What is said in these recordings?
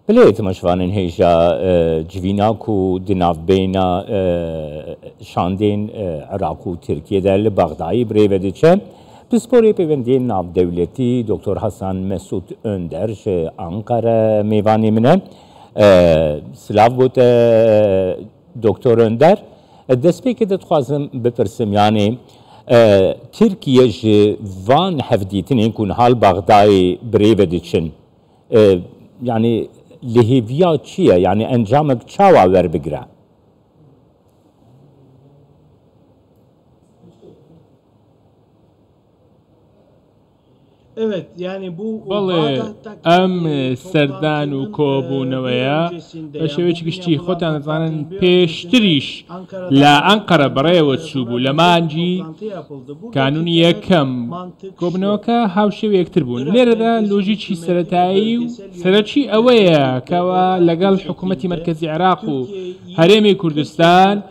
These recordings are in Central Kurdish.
بلێت مەشوانن هێژە جڤیناک و دناڤبێنە شاندên عێراق و تورکیەدا li Bexdayê birêve diçe bi sporê pêwendiyên navdewletî Dr. Hasan Mesûd Önder ji Ankara mêvanê min e. Silav bote Dr. Önder. Destpêkê de dixwazim bipirsim yanî Tirkiye ji van hevdîtinên ku nihal Bexdayê birêve diçin yani lihêviya çi ye yani encamek çawa werbigire? Evet, yani bu em serdan û kobûneweya bi şêwekî giştî xwetan dizanin pêştirîş li Ankara birêve çûbû li mancî kanûnî yekem kobûneweka hawşew yektir bûn. Lêre de lojîkî seretayî û seretçî ew ye kewa legal hikûmetî merkezî Iraq û Herêmê Kurdistan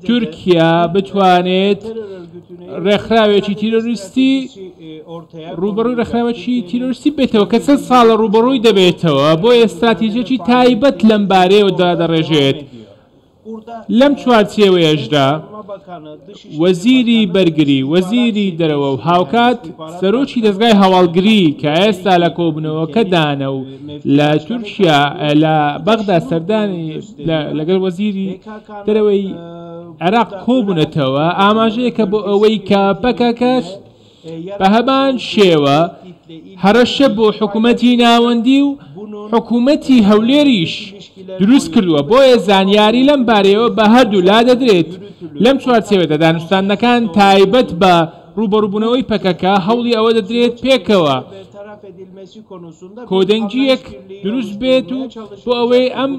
Tirkiye bitwanêt rêxrawekî terorîstî ڕوبەڕووی ڕێکخراوێکی تیرۆریستی بێتەوە کە چەند ساڵە ڕوبەڕووی دەبێتەوە بۆیە استراتیژیەکی تایبەت لەم بارەیەوەدا دەڕێژێت. لەم چوارچێوەیەشدا وەزیری بەرگری وەزیری دەرەوە و هاوکات سەرۆکی دەستگای هەواڵگری کە ئێستا لە کۆبوونەوەکەدانە و لە تورکیا لە بەغدا سەردانی لەگەڵ وەزیری دەرەوەی عێراق کۆبوونەتەوە ئاماژەیەکە بۆ ئەوەی کە پەکەکەش بە هەمان شێوە هەرەشە بۆ حکوومەتی ناوەندی و حکوومەتی هەولێریش دروست کردووە بۆیە زانیاری لەم بارەیەوە بە هەردوو لا دەدرێت. لەم چوارچێوەدا دانوستانەکان تایبەت بە ڕوبەڕووبوونەوەی پەکەکە هەوڵی ئەوە دەدرێت پێکەوە کۆدەنگیەک دروست بێت و بۆ ئەوەی ئەم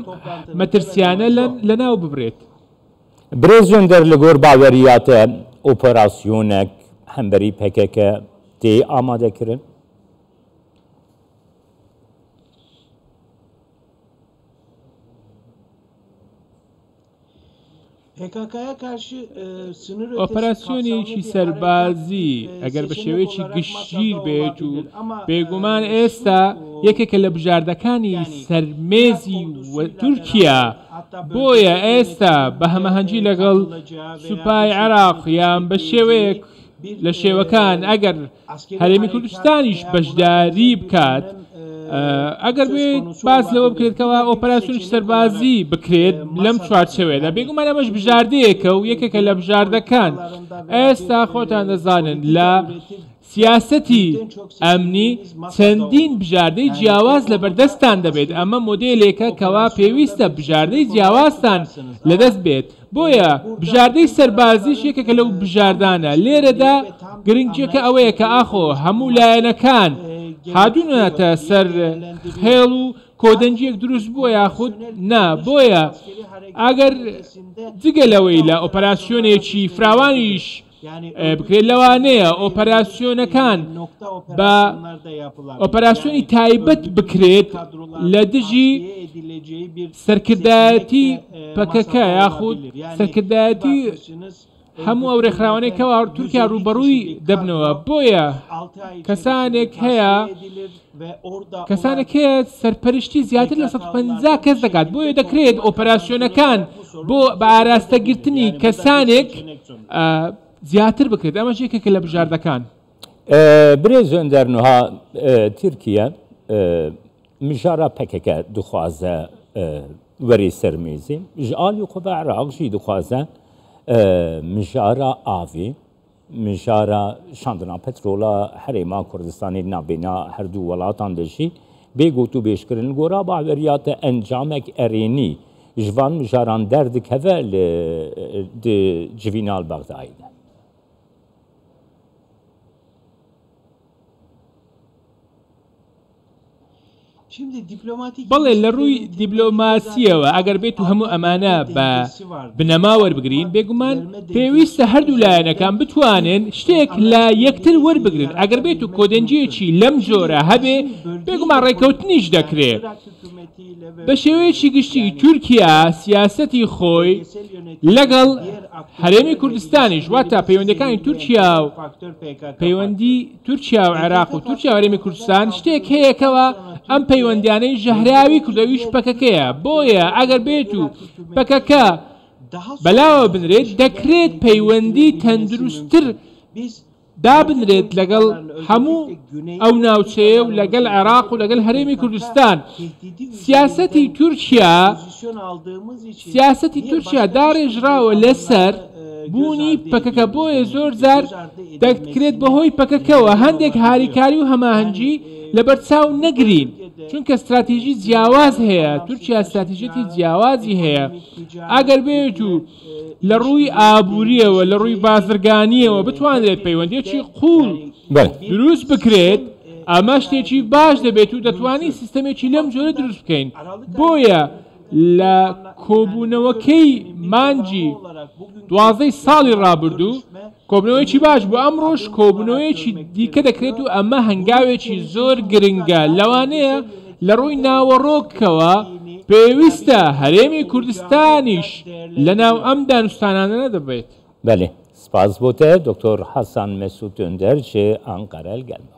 مەترسیانە لەناو ببرێت. برێژن دەر لە گۆر باوەریاتە ئۆپەراسیۆنێک hemberî PKK tê amadekirin? ئۆپەراسیۆنێکی سەربازی ئەگەر بە شێوەیەکی گشتگیر بێت و بێگومان ئێستا یەکێکە لە بژاردەکانی سەرمێزی تورکیا بۆیە ئێستا بە هەمەهەنگی لەگەڵ سوپای عێراق یان بە شێوەیەک لە شێوەکان ئەگەر هەرێمی کوردستانیش بەشداری بکات ئەگەر بێت باس لەوە بکرێتکەوە ئۆپەراسیۆنی سەربازی بکرێت لەم چوارچێوەیەدا بێگومان ئەمەش بژاردەیەکە و یەکێکە لە بژاردەکان ئێستا خۆتان دەزانن لە سیاسەتی ئەمنی چەندین بژاردەی جیاواز لەبەردەستان دەبێت ئەمە مۆدێلێکە کەوا پێویستە بژاردەی جیاوازتان لەدەست بێت بۆیە بژاردەی سەربازیش یەکێکە لەو بژاردانە لێرەدا گرنگیەکە ئەوەیە کە ئاخۆ هەموو لایەنەکان هادوونەتە سەر خێڵ و کۆدەنجیەک دروست بووە یاخود نا بۆیە ئەگەر جگەلەوەی لە ئۆپەراسیۆنێکی فراوانیش بکرێت لەوانەیە ئۆپەراسیۆنەکان بە ئۆپەراسیۆنی تایبەت بکرێت لە دژی سەرکردایەتی پەکەکە یاخود سەرکردایەتی هەموو ئەو ڕێکخراوانەیەکەوە تورکیا ڕوبەڕووی دەبنەوە بۆیە کەسانێک هەیە سەرپەرشتی زیاتر لە 150 کەس دەکات بۆیە دەکرێت ئۆپەراسیۆنەکان بۆ بە ئاراستەگرتنی کەسانێک زیاتر بکرێت ئەمە یەکێکە لە بژاردەکان. برێژن دەرنوها تورکیە مژارە پەکەکە دخوازە وەری سەرمێزی ji alî xwe bi Iraq jî dixwaze mijara avê mijara şandina petrola Herêma Kurdistanê navbêhna herdû welatan de jî bêgot û bêşkirin gora baweriyata encamek erênî ji van mijaran derdikeve di civîna li Bexdayê de. بەڵێ لە ڕووی دیبلۆماسیەوە ئەگەر بێت و هەموو ئەمانە بە بنەما وەربگرین بێگومان پێویستە هەردوو لایەنەکان بتوانن شتێک لە یەکتر وەربگرن ئەگەر بێت و کۆدەنجیەکی لەم جۆرە هەبێ بێگومان ڕێکەوتنیش دەکرێت بە شێوەیەکی گشتی تورکیا سیاسەتی خۆی لەگەڵ هەرێمی کوردستانیش واتە پەیوەندەکانی تورکیا و پەیوەندی تورکیا و عێراق و تورکیا و هەرێمی کوردستان شتێک هەیەکەوە ئەم پەیوەندیانەی ژەهراوی کردەویش پەکەکەیە بۆیە ئەگەر بێت و پەکەکە بەلاوە بنرێت دەکرێت پەیوەندی تەندروستتر دابنرێت لەگەڵ هەموو ئەو ناوچەیە و لەگەڵ عێراق و لەگەڵ هەرێمی کوردستان سیاسەتی تورکیا داڕێژراوە لەسەر بوونی پەکەکە بۆیە زۆر جار دەکرێت بەهۆی پەکەکەوە هەندێک هاریکاری و هەماهەنگی لەبەرچاو نەگرین چونکە استراتیژی جیاواز هەیە تورکیا استراتیژێتی جیاوازی هەیە ئەگەر بێت و لە ڕووی ئابووریەوە لە ڕووی بازرگانیەوە بتوانرێت پەیوەندیەکی قوڵ دروست بکرێت ئەمە شتێکی باش دەبێت و دەتوانین سیستەمێکی لەم جۆرە دروست بکەین بۆیە لە کۆبوونەوەکەی مانجی 12 ساڵی ڕابردوو کۆبنەوەیکی باش بۆ ئەمڕۆژ کۆبوونەوەیەکی دیکە دەکرێت و ئەمە هەنگاوێکی زۆر گرنگە لەوانەیە لە ڕووی ناوەڕۆکەوە پێویستە هەرێمی کوردستانیش لە ناو ئەم دانوستانانە دەبێت. بله سپاس بۆ te دکتۆر حەسان مەسعود ئەندەر چێ ئەنقەرە گەلمە